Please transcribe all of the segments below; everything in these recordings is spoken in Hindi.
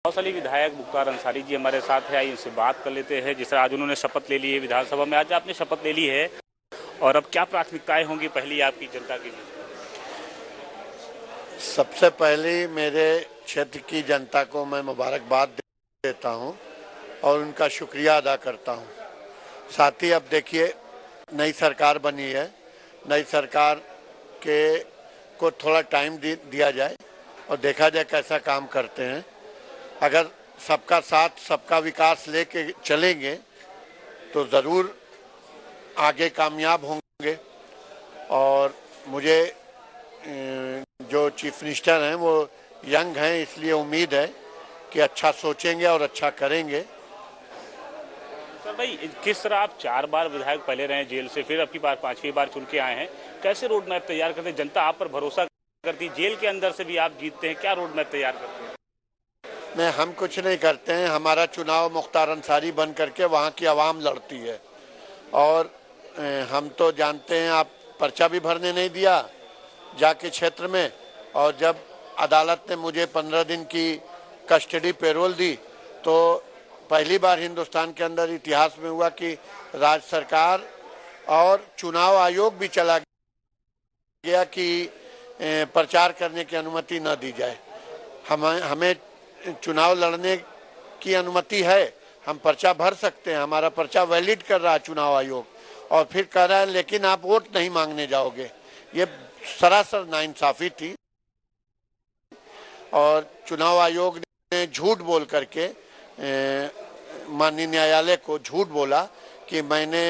प्रभावशाली विधायक मुख्तार अंसारी जी हमारे साथ है, आइए उनसे बात कर लेते हैं। जिस तरह आज उन्होंने शपथ ले ली है विधानसभा में, आज आपने शपथ ले ली है और अब क्या प्राथमिकताएं होंगी पहली आपकी जनता के लिए? सबसे पहले मेरे क्षेत्र की जनता को मैं मुबारकबाद देता हूं और उनका शुक्रिया अदा करता हूं। साथ ही अब देखिए नई सरकार बनी है, नई सरकार के को थोड़ा टाइम दिया जाए और देखा जाए कैसा काम करते हैं। अगर सबका साथ सबका विकास लेके चलेंगे तो ज़रूर आगे कामयाब होंगे। और मुझे जो चीफ मिनिस्टर हैं वो यंग हैं, इसलिए उम्मीद है कि अच्छा सोचेंगे और अच्छा करेंगे। सर भाई, किस तरह आप 4 बार विधायक पहले रहे जेल से, फिर अब की बार 5वीं बार चुन के आए हैं, कैसे रोड मैप तैयार करते हैं? जनता आप पर भरोसा करती है, जेल के अंदर से भी आप जीतते हैं, क्या रोड मैप तैयार करते हैं? नहीं, हम कुछ नहीं करते हैं। हमारा चुनाव मुख्तार अंसारी बन करके वहाँ की आवाम लड़ती है और हम तो जानते हैं, आप पर्चा भी भरने नहीं दिया जाके क्षेत्र में, और जब अदालत ने मुझे 15 दिन की कस्टडी पैरोल दी तो पहली बार हिंदुस्तान के अंदर इतिहास में हुआ कि राज्य सरकार और चुनाव आयोग भी चला गया कि प्रचार करने की अनुमति न दी जाए। हमें चुनाव लड़ने की अनुमति है, हम पर्चा भर सकते हैं, हमारा पर्चा वैलिड कर रहा है चुनाव आयोग, और फिर कह रहा है लेकिन आप वोट नहीं मांगने जाओगे। ये सरासर नाइंसाफी थी और चुनाव आयोग ने झूठ बोल करके माननीय न्यायालय को झूठ बोला कि मैंने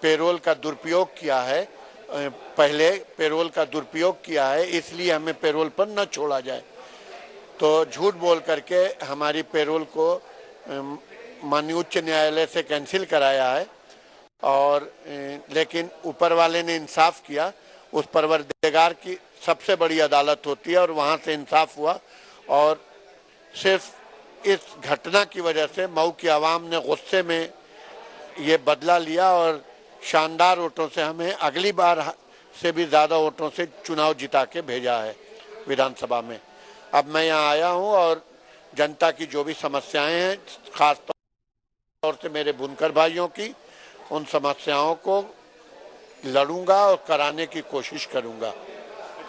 पेरोल का दुरुपयोग किया है, पहले पेरोल का दुरुपयोग किया है, इसलिए हमें पेरोल पर न छोड़ा जाए। तो झूठ बोल करके हमारी पेरोल को माननीय उच्च न्यायालय से कैंसिल कराया है। और लेकिन ऊपर वाले ने इंसाफ किया, उस परवरदिगार की सबसे बड़ी अदालत होती है और वहाँ से इंसाफ हुआ। और सिर्फ इस घटना की वजह से मऊ की आवाम ने गुस्से में ये बदला लिया और शानदार वोटों से हमें अगली बार से भी ज़्यादा वोटों से चुनाव जिता के भेजा है विधानसभा में। अब मैं यहाँ आया हूँ और जनता की जो भी समस्याएं हैं, खास तौर से मेरे बुनकर भाइयों की, उन समस्याओं को लड़ूंगा और कराने की कोशिश करूंगा।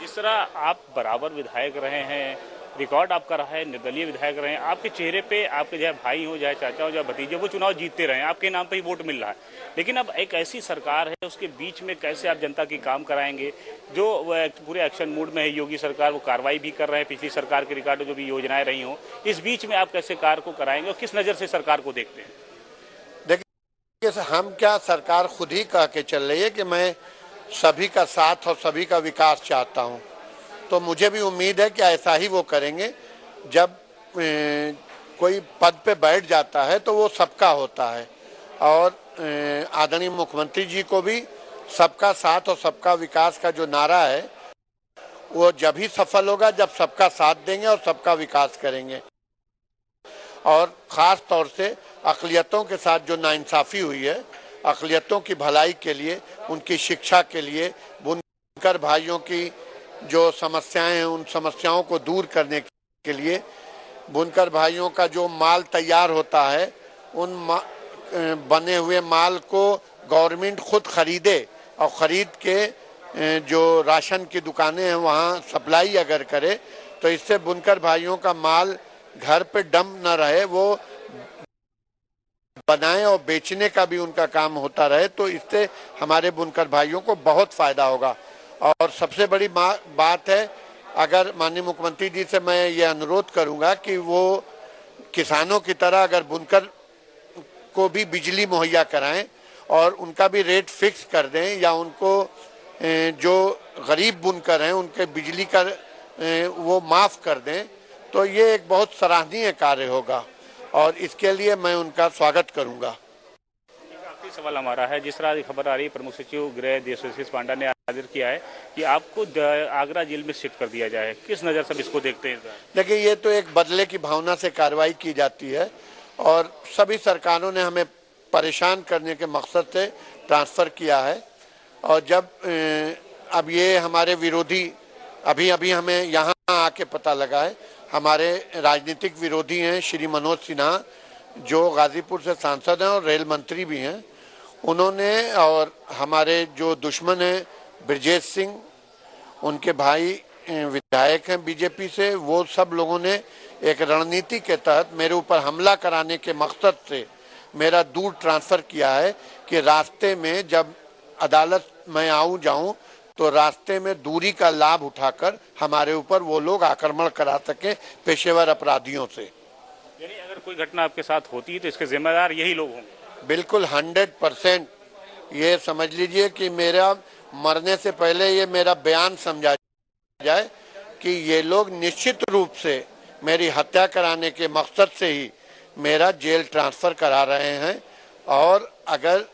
जिस तरह आप बराबर विधायक रहे हैं, रिकॉर्ड आपका रहा है, निर्दलीय विधायक रहे हैं, आपके चेहरे पे आपके चाहे भाई हो, चाहे चाचा हो, चाहे भतीजे, वो चुनाव जीतते रहे, आपके नाम पे ही वोट मिल रहा है। लेकिन अब एक ऐसी सरकार है, उसके बीच में कैसे आप जनता की काम कराएंगे? जो पूरे एक्शन मूड में है योगी सरकार, वो कार्रवाई भी कर रहे हैं, पिछली सरकार के रिकॉर्ड जो भी योजनाएं रही हों, इस बीच में आप कैसे कार्य को कराएंगे और किस नज़र से सरकार को देखते हैं? देखिए, हम क्या, सरकार खुद ही कह के चल रही है कि मैं सभी का साथ और सभी का विकास चाहता हूं, तो मुझे भी उम्मीद है कि ऐसा ही वो करेंगे। जब कोई पद पे बैठ जाता है तो वो सबका होता है और आदरणीय मुख्यमंत्री जी को भी सबका साथ और सबका विकास का जो नारा है वो जब ही सफल होगा जब सबका साथ देंगे और सबका विकास करेंगे। और ख़ास तौर से अक़लियतों के साथ जो नाइंसाफ़ी हुई है, अक़लियतों की भलाई के लिए, उनकी शिक्षा के लिए, बुनकर भाइयों की जो समस्याएं हैं उन समस्याओं को दूर करने के लिए, बुनकर भाइयों का जो माल तैयार होता है उन बने हुए माल को गवर्नमेंट खुद खरीदे और ख़रीद के जो राशन की दुकानें हैं वहाँ सप्लाई अगर करे तो इससे बुनकर भाइयों का माल घर पे डंप न रहे, वो बनाए और बेचने का भी उनका काम होता रहे, तो इससे हमारे बुनकर भाइयों को बहुत फ़ायदा होगा। और सबसे बड़ी बात है, अगर माननीय मुख्यमंत्री जी से मैं ये अनुरोध करूंगा कि वो किसानों की तरह अगर बुनकर को भी बिजली मुहैया कराएं और उनका भी रेट फिक्स कर दें, या उनको जो गरीब बुनकर हैं उनके बिजली का वो माफ़ कर दें, तो ये एक बहुत सराहनीय कार्य होगा और इसके लिए मैं उनका स्वागत करूंगा। आखिरी सवाल हमारा है, जिस तरह खबर आ रही है प्रमुख सचिव गृह देशोशीष पांडा ने हाजिर किया है कि आपको आगरा जेल में शिफ्ट कर दिया जाए, किस नज़र से इसको देखते हैं? देखिए, ये तो एक बदले की भावना से कार्रवाई की जाती है और सभी सरकारों ने हमें परेशान करने के मकसद से ट्रांसफ़र किया है। और जब अब ये हमारे विरोधी अभी हमें यहाँ आके पता लगा है, हमारे राजनीतिक विरोधी हैं श्री मनोज सिन्हा, जो गाजीपुर से सांसद हैं और रेल मंत्री भी हैं, उन्होंने, और हमारे जो दुश्मन हैं ब्रजेश सिंह, उनके भाई विधायक हैं बीजेपी से, वो सब लोगों ने एक रणनीति के तहत मेरे ऊपर हमला कराने के मकसद से मेरा दूर ट्रांसफ़र किया है कि रास्ते में जब अदालत में आऊँ जाऊँ तो रास्ते में दूरी का लाभ उठाकर हमारे ऊपर वो लोग आक्रमण करा सके पेशेवर अपराधियों से। यानी अगर कोई घटना आपके साथ होती है तो इसके जिम्मेदार यही लोग होंगे? बिल्कुल 100%। ये समझ लीजिए कि मेरा मरने से पहले ये मेरा बयान समझा जाए कि ये लोग निश्चित रूप से मेरी हत्या कराने के मकसद से ही मेरा जेल ट्रांसफ़र करा रहे हैं। और अगर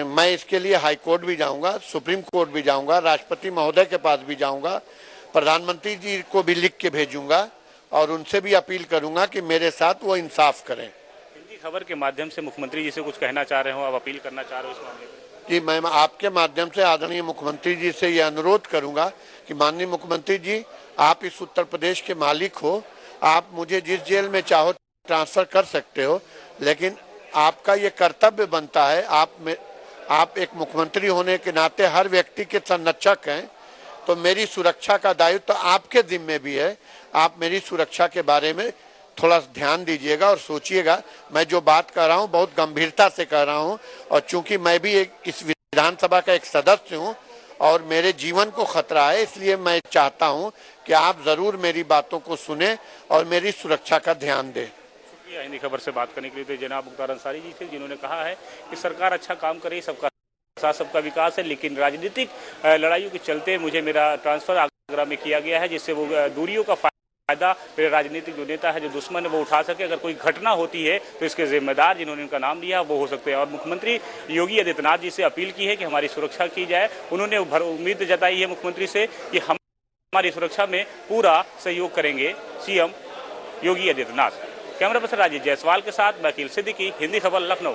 मैं इसके लिए हाई कोर्ट भी जाऊंगा, सुप्रीम कोर्ट भी जाऊंगा, राष्ट्रपति महोदय के पास भी जाऊंगा, प्रधानमंत्री जी को भी लिख के भेजूंगा और उनसे भी अपील करूंगा कि मेरे साथ वो इंसाफ करें। हिंदी खबर के माध्यम से मुख्यमंत्री जी से कुछ कहना चाह रहे हो, आप अपील करना चाह रहे हो इस मामले में? जी, मैं आपके माध्यम से आदरणीय मुख्यमंत्री जी से ये अनुरोध करूंगा कि माननीय मुख्यमंत्री जी, आप इस उत्तर प्रदेश के मालिक हो, आप मुझे जिस जेल में चाहो ट्रांसफ़र कर सकते हो, लेकिन आपका ये कर्तव्य बनता है, आप एक मुख्यमंत्री होने के नाते हर व्यक्ति के संरक्षक हैं, तो मेरी सुरक्षा का दायित्व तो आपके जिम्मे भी है। आप मेरी सुरक्षा के बारे में थोड़ा ध्यान दीजिएगा और सोचिएगा। मैं जो बात कर रहा हूँ बहुत गंभीरता से कर रहा हूँ, और चूंकि मैं भी इस विधानसभा का एक सदस्य हूँ और मेरे जीवन को खतरा है, इसलिए मैं चाहता हूँ कि आप जरूर मेरी बातों को सुने और मेरी सुरक्षा का ध्यान दें। शुक्रिया हिंदी खबर से बात करने के लिए। तो जनाब मुख्तार अंसारी जी थे, जिन्होंने कहा है कि सरकार अच्छा काम करे, सबका साथ सबका विकास है, लेकिन राजनीतिक लड़ाइयों के चलते मुझे मेरा ट्रांसफर आगरा में किया गया है, जिससे वो दूरियों का फायदा मेरे राजनीतिक जो नेता है, जो दुश्मन है, वो उठा सके। अगर कोई घटना होती है तो इसके जिम्मेदार जिन्होंने उनका नाम दिया वो हो सकते हैं। और मुख्यमंत्री योगी आदित्यनाथ जी से अपील की है कि हमारी सुरक्षा की जाए। उन्होंने उम्मीद जताई है मुख्यमंत्री से कि हम हमारी सुरक्षा में पूरा सहयोग करेंगे CM Yogi Adityanath. Camera person Rajesh Jaiswal के साथ मैं अकील सिद्दीकी, हिंदी खबर, लखनऊ।